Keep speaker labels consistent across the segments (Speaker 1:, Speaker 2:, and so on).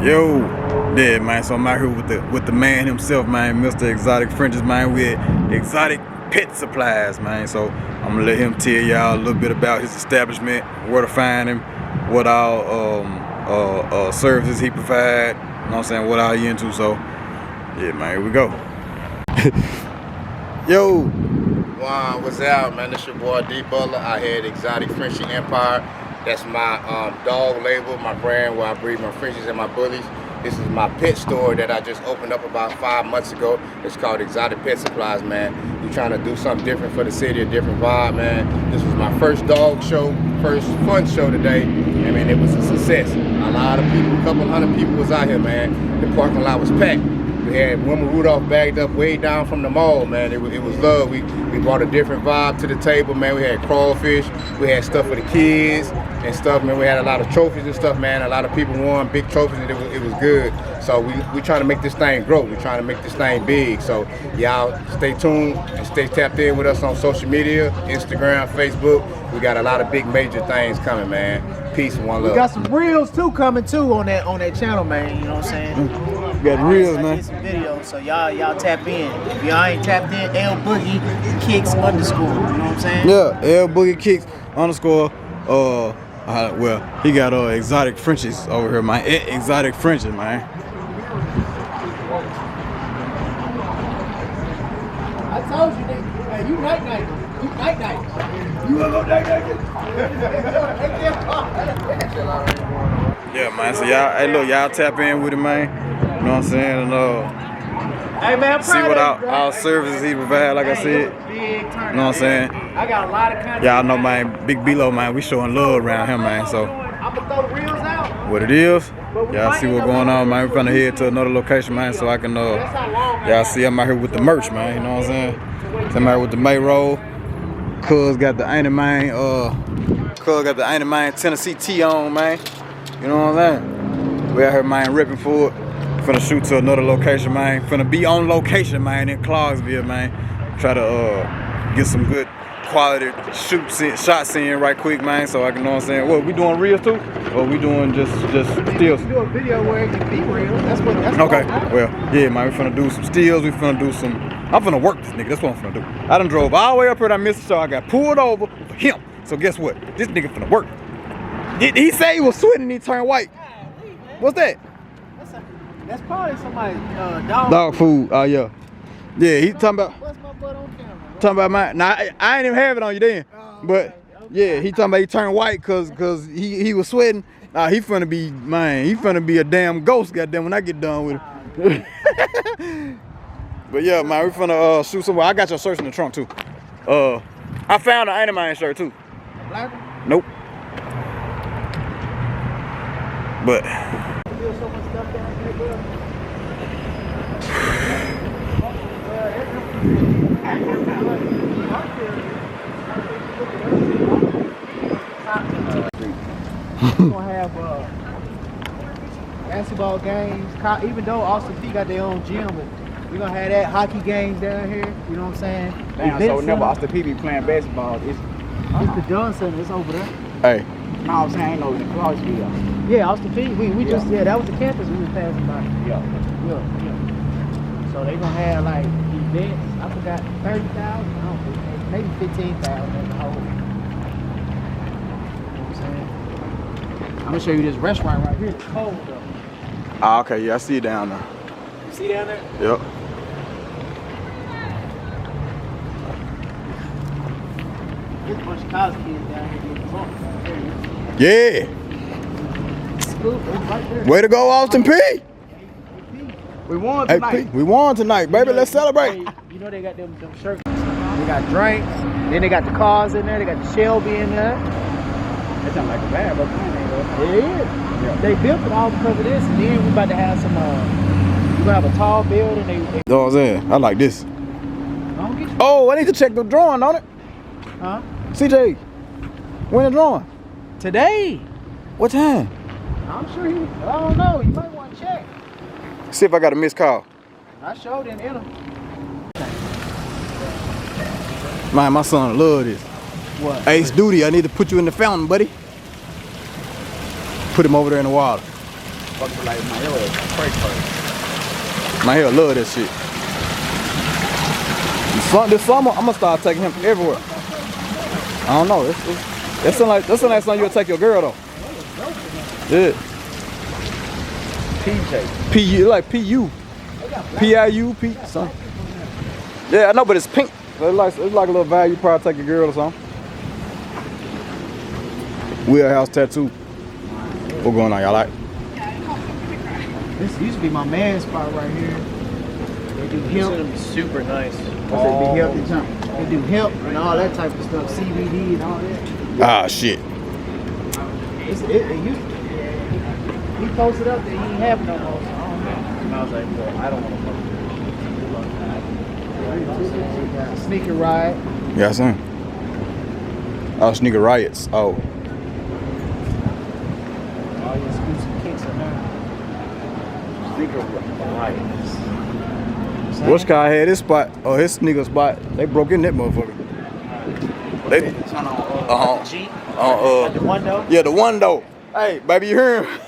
Speaker 1: Yo, yeah, man. So I'm out here with the man himself, man, Mr. Exotic French's, man. With Exotic Pet Supplies, man. So I'm gonna let him tell y'all a little bit about his establishment, where to find him, what all services he provide. You know what I'm saying? What all he into? So yeah, man. Here we go. Yo.
Speaker 2: Wow, what's up, man? This your boy D Butler. I had Exotic Frenchie Empire. That's my dog label, my brand where I breed my Frenchies and my bullies. This is my pet store that I just opened up about 5 months ago. It's called Exotic Pet Supplies, man. We're trying to do something different for the city, a different vibe, man. This was my first dog show, first fun show today. I mean, it was a success. A lot of people, a couple hundred people was out here, man. The parking lot was packed. We had Wilma Rudolph bagged up way down from the mall, man. It was love. We brought a different vibe to the table, man. We had crawfish, we had stuff for the kids and stuff, man. We had a lot of trophies and stuff, man. A lot of people won big trophies and it was good. So we trying to make this thing grow. We trying to make this thing big. So y'all stay tuned and stay tapped in with us on social media, Instagram, Facebook. We got a lot of big major things coming, man. Peace and one love.
Speaker 3: We got some reels too coming too on that channel, man. You know what I'm saying?
Speaker 1: We got reels, man.
Speaker 3: I did some videos, so y'all tap in. If y'all ain't tapped in, L Boogie Kicks _ you know what I'm saying?
Speaker 1: Yeah, L Boogie Kicks _ well, he got Exotic Frenchies over here, man. Exotic Frenchies, man.
Speaker 3: I told you, nigga. Hey, you night. You night. You wanna go night?
Speaker 1: Yeah, man. So y'all, hey, look, y'all tap in with him, man. You know what I'm saying? And
Speaker 3: Hey, man,
Speaker 1: see what all services he provide, like I said.
Speaker 3: Big turnout,
Speaker 1: You know what I'm saying?
Speaker 3: I got a lot of content.
Speaker 1: Y'all know, man, Big Belo, man. We showing love around him, man. So
Speaker 3: I'm gonna throw the reels out.
Speaker 1: what it is, y'all see what's going on, man. We're finna head to another location, man, so I can y'all see I'm out here with the merch, man. You know what I'm saying? So I'm out here with the MayRose. Cuz got the Ain't Man, Tennessee Tn, man. You know what I'm saying? We out here, man, ripping for it. Finna shoot to another location, man. Finna be on location, man, in Clarksville, man. Try to get some good quality shots in right quick, man, so I can know what I'm saying. What, we doing reels too? Or we doing just stills?
Speaker 3: We do a video where it can be real. That's
Speaker 1: okay, well, yeah, man, we finna do some stills. We finna do some, I'm finna work this nigga. That's what I'm finna do. I done drove all the way up here. I missed the show. I got pulled over for him. So guess what? This nigga finna work. He said he was sweating and he turned white. What's that?
Speaker 3: That's probably somebody's
Speaker 1: dog food. Oh, yeah. Yeah, he talking about.
Speaker 3: What's my butt on camera?
Speaker 1: Talking about mine. Nah, I ain't even have it on you then. But yeah, he talking about he turned white cause he was sweating. Nah, he finna be, man, he finna be a damn ghost, goddamn, when I get done with him. But yeah, man, we finna shoot somewhere. I got your shirts in the trunk too. I found an Ain't Man shirt too.
Speaker 3: Black one?
Speaker 1: Nope. But
Speaker 3: So much stuff down here, bro. We're gonna have basketball games. Even though Austin P got their own gym, but we're gonna have that hockey games down here. You know what I'm saying?
Speaker 4: Damn, so never Austin P be playing basketball. It's
Speaker 3: the Johnson. It's over there.
Speaker 1: hey,
Speaker 4: no, I'm saying I ain't know the Clarksville.
Speaker 3: Yeah, Austin P. We just that was the campus we was passing by.
Speaker 4: Yeah.
Speaker 3: So they gonna have like events. I forgot 30,000. I don't know, maybe 15,000 in the whole. You know what I'm saying? I'm gonna show you this restaurant right here. It's cold though.
Speaker 1: ah, okay, yeah, I see it down there.
Speaker 3: You see down there?
Speaker 1: Yep.
Speaker 3: There's a bunch of college kids down here getting drunk.
Speaker 1: Yeah.
Speaker 3: School, it's right there.
Speaker 1: Way to go, Austin P.
Speaker 4: We won
Speaker 1: Hey,
Speaker 4: tonight.
Speaker 1: P, we won tonight, baby. Let's celebrate.
Speaker 3: You know they got them shirts. They got drinks. Then they got the cars in there. They got the Shelby in there.
Speaker 4: That sound like a bad, but mine ain't though.
Speaker 3: It is. Yeah. They built it all because of this, and then we about to have some. We gonna have a tall building.
Speaker 1: You know what I'm saying? I like this.
Speaker 3: Don't get you.
Speaker 1: Oh, I need to check the drawing on it.
Speaker 3: Huh?
Speaker 1: CJ, when the drawing?
Speaker 3: Today.
Speaker 1: What time?
Speaker 3: I'm sure he. I don't know. You might want to check.
Speaker 1: See if I got a missed call.
Speaker 3: I showed him in him.
Speaker 1: Man, my son love this.
Speaker 3: What?
Speaker 1: Ace Duty, I need to put you in the fountain, buddy. Put him over there in the water.
Speaker 4: Fucking like MayRose, crazy first.
Speaker 1: My hair love that shit. This summer, I'm gonna start taking him everywhere. I don't know. That's something you'll take your girl though. Yeah.
Speaker 4: PJ.
Speaker 1: P like PU. PIU, P something. Yeah, I know, but it's pink. So it's like a little value. Probably take your girl or something. Wheelhouse tattoo. What going on, y'all like?
Speaker 3: This used to be my man spot right here. They do hemp.
Speaker 4: Super nice.
Speaker 3: They be healthy jump. They do hemp and all that type of stuff, CBD and all that.
Speaker 1: Ah, shit.
Speaker 3: It used to. He posted up that he ain't have no more. So I don't know.
Speaker 4: And I was like, well, I don't want to fuck with you.
Speaker 3: Sneaker ride.
Speaker 1: Yeah, I seen. Oh, sneaker riots. Oh.
Speaker 3: All your exclusive kicks are there.
Speaker 4: Sneaker riots.
Speaker 1: Which guy had his spot or his sneaker spot? They broke in that motherfucker. They
Speaker 3: The one though?
Speaker 1: yeah, the one though. Hey, baby, you hear him?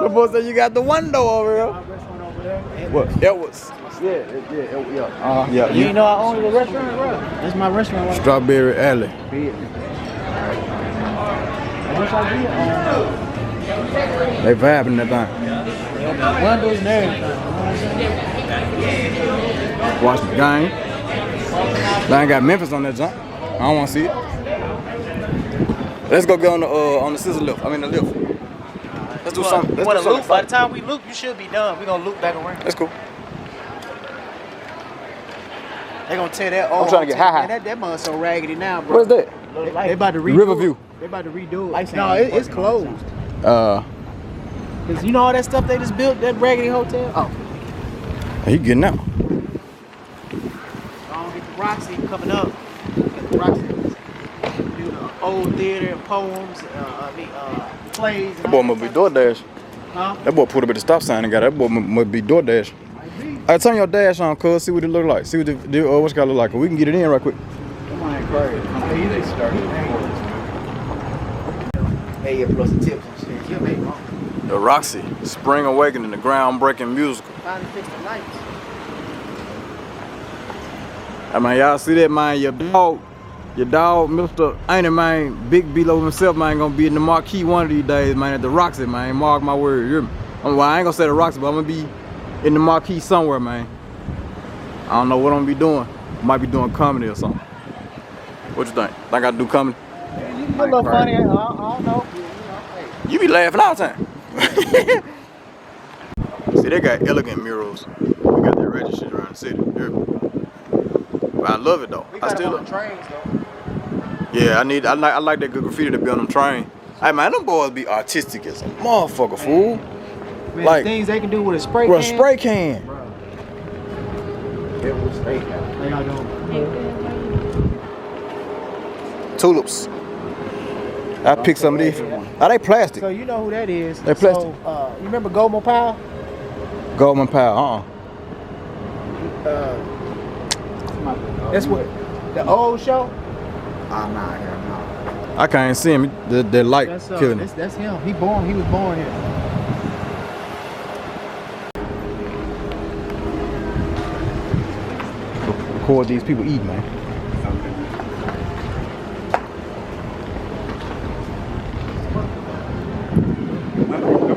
Speaker 1: The boy said you got the one though over here.
Speaker 3: Restaurant over there.
Speaker 1: What? It was.
Speaker 4: Yeah.
Speaker 1: Yeah.
Speaker 3: You know I own the restaurant, bro. That's my restaurant. Right?
Speaker 1: Strawberry Alley.
Speaker 3: What's I
Speaker 1: They vibing that thing.
Speaker 3: Windows and everything.
Speaker 1: Watch the game. I ain't got Memphis on that jump. I don't want to see it. Let's go get on the scissor lift. I mean the lift. Let's do something. Let's do something.
Speaker 3: By the time we loop, you should be done. We're gonna loop back around.
Speaker 1: That's cool.
Speaker 3: They gonna tear that
Speaker 1: I'm trying to get high.
Speaker 3: Man, that mother's so raggedy now, bro.
Speaker 1: Where's that?
Speaker 3: They about to redo
Speaker 1: Riverview.
Speaker 3: it. They about to redo it.
Speaker 4: Lights
Speaker 3: No,
Speaker 4: ain't
Speaker 3: it's
Speaker 4: fucking
Speaker 3: closed. Cause you know all that stuff they just built, that raggedy hotel? Oh.
Speaker 1: He getting out.
Speaker 3: Roxy coming up. Roxy do the old theater and poems, plays.
Speaker 1: That boy must be DoorDash.
Speaker 3: Huh?
Speaker 1: That boy put up at the stop sign and got that boy must be DoorDash. Hey, turn your dash on, cuz. See what it look like. See what what's got to look like. We can get it in right quick.
Speaker 4: Come on, crazy. Hey, they started. Hey, plus the tips and shit. You made wrong.
Speaker 1: The Roxy, Spring Awakening, the groundbreaking musical.
Speaker 3: Finally fix the lights.
Speaker 1: I mean, y'all see that, man? Your dog, Mr. Ain't it, man? Big Beelo himself, man, gonna be in the marquee one of these days, man, at the Roxy, man. Mark my word, you hear me? Well, I ain't gonna say the Roxy, but I'm gonna be in the marquee somewhere, man. I don't know what I'm gonna be doing. Might be doing comedy or something. What you think? Think I do comedy?
Speaker 3: A little funny, I don't know.
Speaker 1: You be laughing all the time. See, they got elegant murals. We got that ratchet shit around the city. You hear me? But I love it though. I still love
Speaker 3: trains though.
Speaker 1: Yeah, I like that good graffiti to be on them train. Hey man, them boys be artistic as a motherfucker, fool.
Speaker 3: Man,
Speaker 1: like
Speaker 3: things they can do with a spray
Speaker 1: with
Speaker 3: can.
Speaker 1: a spray can.
Speaker 4: It was straight now.
Speaker 3: How y'all doing?
Speaker 1: Tulips. I picked some of these. Are they plastic?
Speaker 3: So you know who that is.
Speaker 1: They plastic.
Speaker 3: So, you remember Goldman Powell?
Speaker 1: Goldman Powell,
Speaker 3: That's what the old show.
Speaker 1: I can't see him. The light
Speaker 3: That's
Speaker 1: killing him.
Speaker 3: that's him. He was born here.
Speaker 1: Record these people eat, man.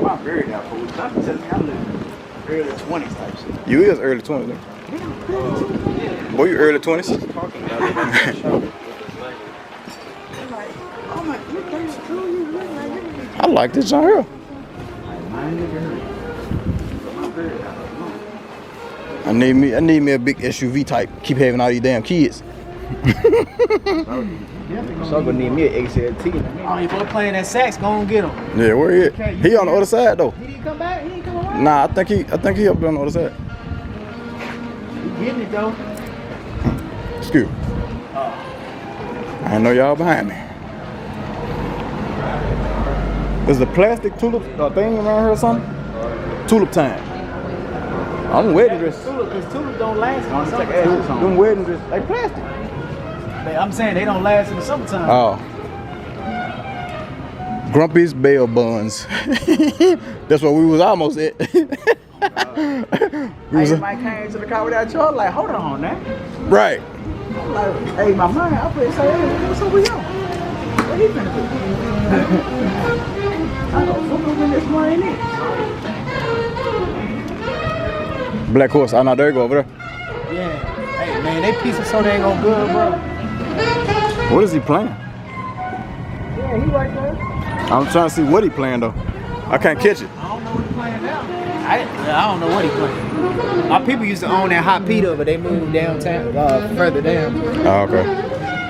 Speaker 4: I'm buried now, fool. Stop telling me I'm living early 20s type shit.
Speaker 1: You is early 20s, nigga. Boy, you early 20s?
Speaker 4: Talking about it.
Speaker 1: I like this on here. I need me a big SUV type. Keep having all these damn kids.
Speaker 4: So I'm gonna need me an XLT.
Speaker 3: Oh, you boy playing that sax, go and get him.
Speaker 1: Yeah, where he at? He on the other side though.
Speaker 3: He didn't come back. He didn't come around.
Speaker 1: Nah, I think he up there on the other side.
Speaker 3: He getting it though.
Speaker 1: Excuse me. I know y'all behind me. Is the plastic tulip thing around here or something? Tulip time. I'm wedding dress.
Speaker 3: Because tulip don't last in the
Speaker 4: Take
Speaker 3: summertime.
Speaker 4: asses
Speaker 1: Them
Speaker 4: on.
Speaker 1: wedding dress, they plastic.
Speaker 3: I'm saying they don't last in the summertime.
Speaker 1: Oh. Grumpy's Bail Buns. That's what we was almost at.
Speaker 4: Mike came to the car without y'all. Like, hold on now.
Speaker 1: Right.
Speaker 4: I'm like, hey, my man, I'm finna say, hey, what's up with him? What he finna do? I go, fuck up when this money is.
Speaker 1: Black horse. Oh, no, there you go over there.
Speaker 3: Yeah. Hey, man, they piece of soda ain't gonna good, bro.
Speaker 1: What is he playing?
Speaker 3: Yeah, he right there.
Speaker 1: I'm trying to see what he playing though. I can't catch it.
Speaker 3: I don't know what he playing now. I don't know what he playing. My people used to own that hot pita, but they moved downtown, further down.
Speaker 1: Oh, okay.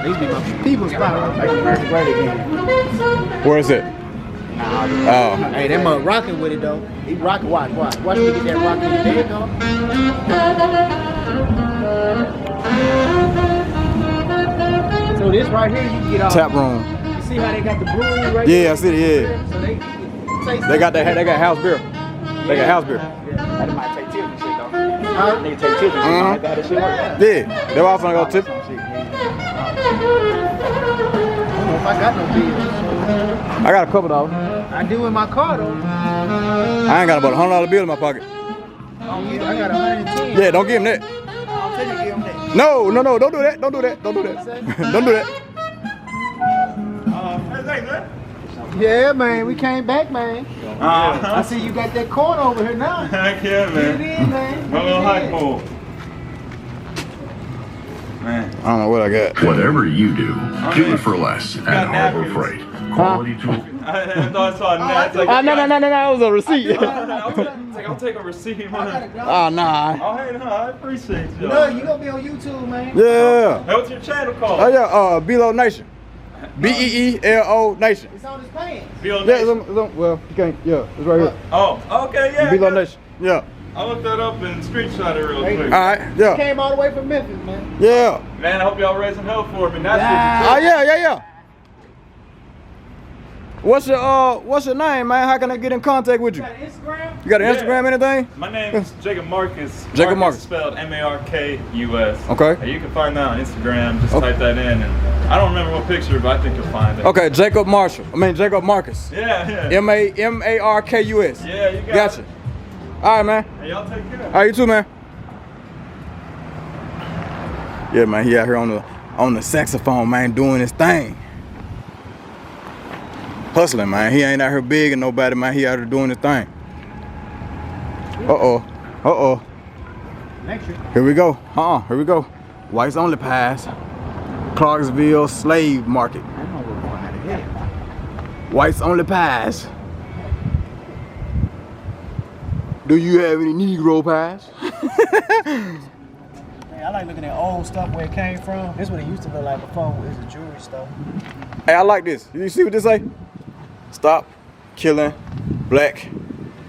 Speaker 3: They used to be my people's spot. Like American Great again.
Speaker 1: Where is it? Oh.
Speaker 3: Hey, that mug rocking with it though. He rocking. Watch. Watch me get that rocking. There you go. So this right here, you can get off.
Speaker 1: Tap room.
Speaker 3: You see how they got the brewery right
Speaker 1: Yeah, I see it. Yeah.
Speaker 3: So
Speaker 1: They got that. They got house beer. They got house beer.
Speaker 4: That might take tips and shit, though.
Speaker 3: Huh?
Speaker 4: Nigga take tips and shit. Like that shit work.
Speaker 1: Yeah. They were also gonna go tip.
Speaker 3: I don't know if I got no bills.
Speaker 1: I got a couple dollars.
Speaker 3: I do in my car though.
Speaker 1: I ain't got about $100 bill in my pocket.
Speaker 3: I got 110.
Speaker 1: Yeah, don't give him that.
Speaker 3: I'll take it, give him that.
Speaker 1: No, don't do that. Don't do that. Don't do that. Don't do that.
Speaker 3: Yeah, man, we came back, man. I see you got that corn over here now.
Speaker 5: Heck yeah, man.
Speaker 3: Get it in, man.
Speaker 5: My little hike pole. Man.
Speaker 1: I don't know what I got.
Speaker 6: Whatever you do, do it for less at Harbor
Speaker 5: napkins.
Speaker 6: Freight. Quality tools.
Speaker 5: I thought I saw a net. Like,
Speaker 1: No, that was a receipt.
Speaker 5: I'll take a receipt, man.
Speaker 1: Oh, nah.
Speaker 5: Oh, hey, no, I appreciate you.
Speaker 3: No, you gonna be on YouTube, man.
Speaker 1: Yeah.
Speaker 5: Hey, what's your channel called?
Speaker 1: Oh, yeah, BeeloNation. BeeLO Nation.
Speaker 3: It's on his pants.
Speaker 5: BeeloNation.
Speaker 1: Yeah, it's on, well, you can't, yeah, it's right here.
Speaker 5: Oh, okay, yeah.
Speaker 1: BeeloNation. Yeah.
Speaker 5: I'll look that up and screenshot it real quick.
Speaker 1: All right, yeah.
Speaker 3: Came all the way from Memphis, man.
Speaker 1: Yeah.
Speaker 5: Man, I hope y'all raising hell for me. That's
Speaker 1: Oh, yeah. What's your name, man? How can I get in contact with you?
Speaker 3: You got an Instagram?
Speaker 1: You got an
Speaker 5: Yeah.
Speaker 1: Instagram, anything?
Speaker 5: My name is Jacob Marcus.
Speaker 1: Jacob Marcus.
Speaker 5: Spelled M-A-R-K-U-S.
Speaker 1: Okay.
Speaker 5: And you can find that on Instagram. Just
Speaker 1: Okay.
Speaker 5: type that in. And I don't remember what picture, but I think you'll find it.
Speaker 1: Okay, Jacob Marcus.
Speaker 5: Yeah.
Speaker 1: M-A-R-K-U-S.
Speaker 5: Yeah, you got
Speaker 1: Gotcha.
Speaker 5: it.
Speaker 1: All right, man.
Speaker 5: Hey, y'all take care.
Speaker 1: All right, you too, man. Yeah, man, he out here on the saxophone, man, doing his thing. Hustling, man. He ain't out here big and nobody, man. He out here doing his thing. Uh-oh.
Speaker 3: Next year.
Speaker 1: Here we go. Here we go. Whites only pass. Clarksville Slave Market.
Speaker 3: I don't know what's going on here.
Speaker 1: Whites only pass. Do you have any Negro pies?
Speaker 3: Man, I like looking at old stuff where it came from. This is what it used to look like before. It was a jewelry store.
Speaker 1: Hey, I like this. You see what this say? Stop killing black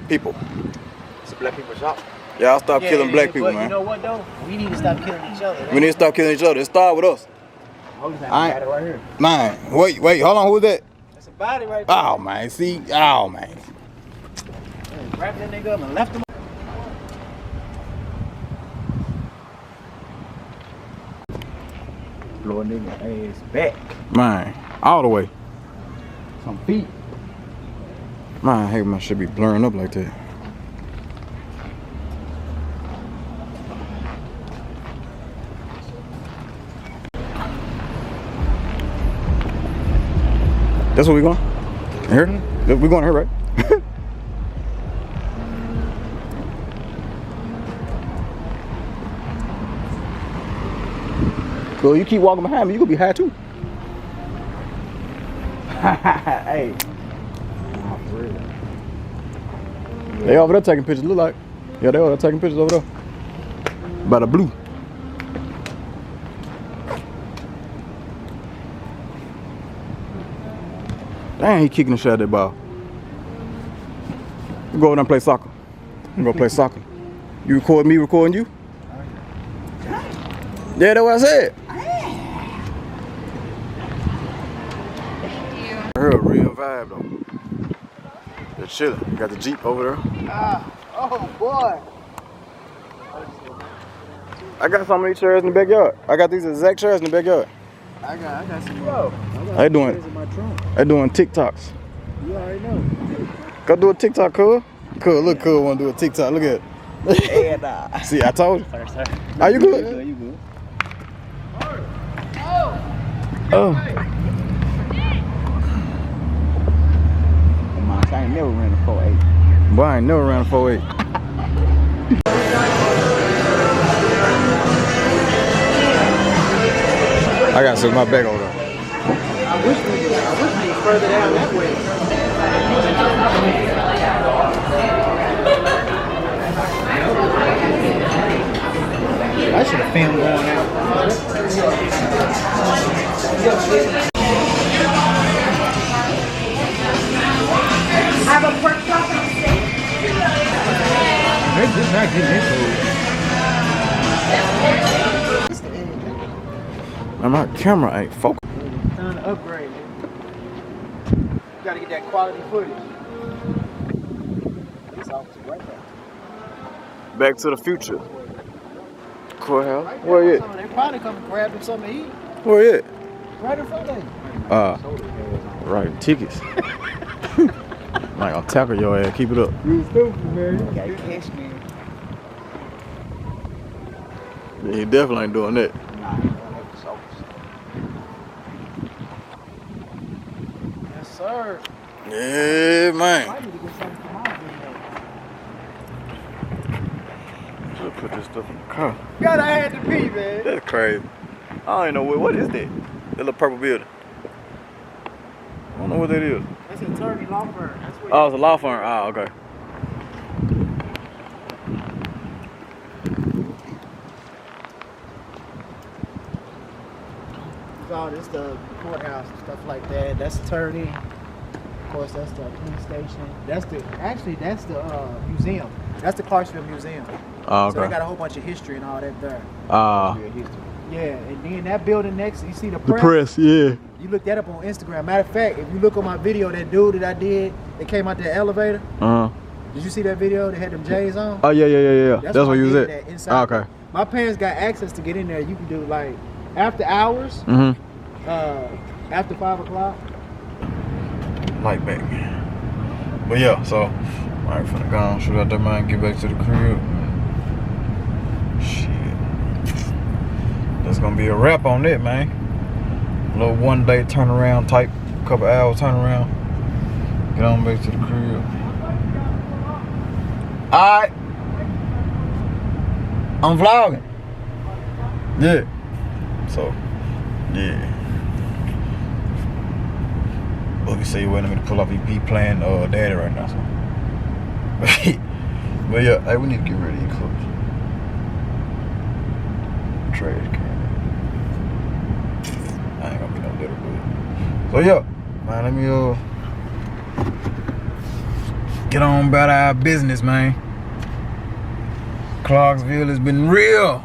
Speaker 1: people.
Speaker 4: It's a black people shop.
Speaker 1: Y'all stop killing black people,
Speaker 3: but
Speaker 1: man.
Speaker 3: You know what though? We need to stop killing each other.
Speaker 1: We need to stop killing each other. It start with us.
Speaker 3: Hold on,
Speaker 1: I
Speaker 3: I got it right here.
Speaker 1: Man, wait, hold on. Who is that?
Speaker 3: That's a body right there.
Speaker 1: Oh, man. See? Oh, man.
Speaker 3: Grabbed that nigga up and left him. Blow a nigga ass back.
Speaker 1: Man, all the way.
Speaker 3: Some feet.
Speaker 1: Man, hey, man, should be blurring up like that. That's where we going? Here? We going here, right? Well, you keep walking behind me, you gonna be high too.
Speaker 3: Hey.
Speaker 1: They over there taking pictures, look like. Yeah, they over there taking pictures over there. By the blue. Dang, he kicking the shit out of that ball. We go over there and play soccer. We go play soccer. You record me, recording you? Yeah, that's what I said. I heard a real vibe though. They're chilling. You got the Jeep over there.
Speaker 3: Oh boy.
Speaker 1: I got some of these chairs in the backyard. I got these exact chairs in the backyard.
Speaker 3: I got some. Bro.
Speaker 1: They doing
Speaker 3: In my trunk.
Speaker 1: TikToks.
Speaker 3: You already know.
Speaker 1: Go do a TikTok, cool. Cool, look cool. Want to do a TikTok? Look at it.
Speaker 3: And
Speaker 1: See, I told you.
Speaker 3: sir.
Speaker 1: Are you good?
Speaker 3: You good?
Speaker 1: Oh.
Speaker 3: Come on, I ain't never ran a 4.8.
Speaker 1: Boy, I ain't never ran a 4.8. I gotta set my back over there.
Speaker 3: I wish we were further down that way. I should have filmed going out.
Speaker 7: I have a pork chop and a steak.
Speaker 3: They're just not getting this food.
Speaker 1: Man, my camera ain't focused.
Speaker 3: Time to upgrade. You gotta get that quality footage. This office right there.
Speaker 1: Back to the future. Courthouse. Where you at?
Speaker 3: They probably come and grab them something to eat.
Speaker 1: Where you at?
Speaker 3: Right in front of you.
Speaker 1: Right, tickets. Like, I'll tackle your ass. Keep it up.
Speaker 3: You stupid, man. You gotta catch me.
Speaker 1: Yeah, he definitely ain't doing that.
Speaker 3: Nah, he don't have the sauce. Yes, sir.
Speaker 1: Yeah, man.
Speaker 3: I need to get something from my video.
Speaker 1: Should put this stuff in the car.
Speaker 3: God, I had to pee, man.
Speaker 1: That's crazy. I don't even know what is that? That little purple building. I don't know what that is.
Speaker 3: That's an attorney law firm. That's what
Speaker 1: Oh, it's a law firm. Oh, okay.
Speaker 3: all this the courthouse and stuff like that. That's attorney. Of course, that's the police station. That's the museum. That's the Clarksville Museum.
Speaker 1: Oh, okay.
Speaker 3: So they got a whole bunch of history and all that there. Yeah, and then that building next, you see the press.
Speaker 1: The press, yeah.
Speaker 3: You look that up on Instagram. Matter of fact, if you look on my video, that dude that I did, that came out the elevator. Did you see that video? They had them J's on.
Speaker 1: Oh yeah. That's where you was at.
Speaker 3: Inside.
Speaker 1: Oh, okay.
Speaker 3: My parents got access to get in there. You can do like after hours. After 5 o'clock.
Speaker 1: Light back. But yeah, so alright, finna go on, shoot out that man, get back to the crib. Shit. That's gonna be a wrap on that, man. A little 1 day turnaround type, couple hours turnaround. Get on back to the crib. Alright. I'm vlogging. Yeah. So, yeah. Boogie say you waiting me to pull off. He playing daddy right now. So. But yeah, hey, we need to get rid of these clothes. Trash can. I ain't gonna be no little bit. So yeah, man, let me get on about our business, man. Clarksville has been real.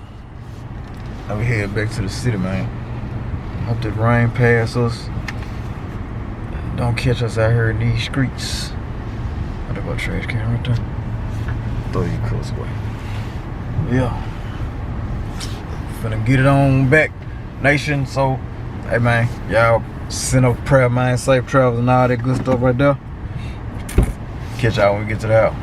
Speaker 1: Now we head back to the city, man. Hope that rain pass us. Don't catch us out here in these streets. What about trash can right there? Throw you close away. Yeah. Finna get it on back, nation. So, hey man, y'all send up prayer, man, safe travels and all that good stuff right there. Catch y'all when we get to the house.